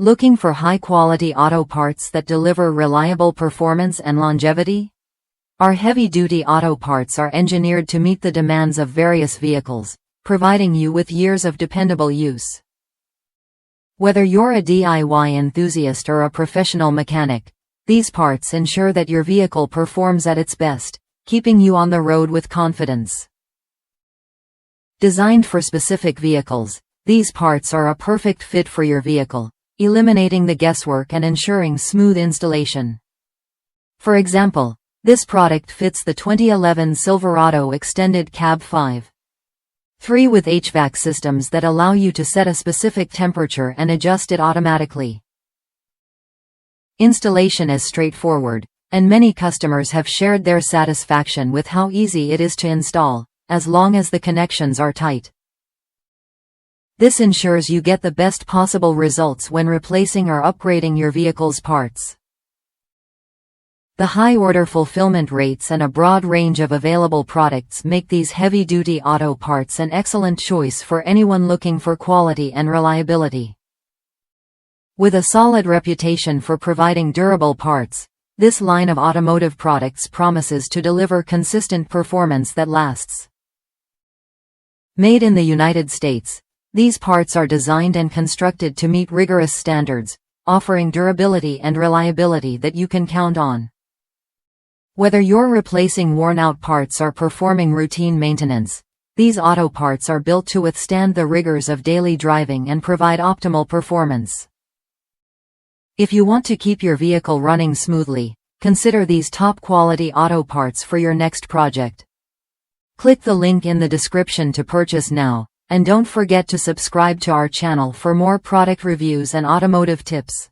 Looking for high-quality auto parts that deliver reliable performance and longevity? Our heavy-duty auto parts are engineered to meet the demands of various vehicles, providing you with years of dependable use. Whether you're a DIY enthusiast or a professional mechanic, these parts ensure that your vehicle performs at its best, keeping you on the road with confidence. Designed for specific vehicles, these parts are a perfect fit for your vehicle, eliminating the guesswork and ensuring smooth installation. For example, this product fits the 2011 Silverado Extended Cab 5.3 with HVAC systems that allow you to set a specific temperature and adjust it automatically. Installation is straightforward, and many customers have shared their satisfaction with how easy it is to install, as long as the connections are tight. This ensures you get the best possible results when replacing or upgrading your vehicle's parts. The high order fulfillment rates and a broad range of available products make these heavy-duty auto parts an excellent choice for anyone looking for quality and reliability. With a solid reputation for providing durable parts, this line of automotive products promises to deliver consistent performance that lasts. Made in the United States, these parts are designed and constructed to meet rigorous standards, offering durability and reliability that you can count on. Whether you're replacing worn-out parts or performing routine maintenance, these auto parts are built to withstand the rigors of daily driving and provide optimal performance. If you want to keep your vehicle running smoothly, consider these top-quality auto parts for your next project. Click the link in the description to purchase now. And don't forget to subscribe to our channel for more product reviews and automotive tips.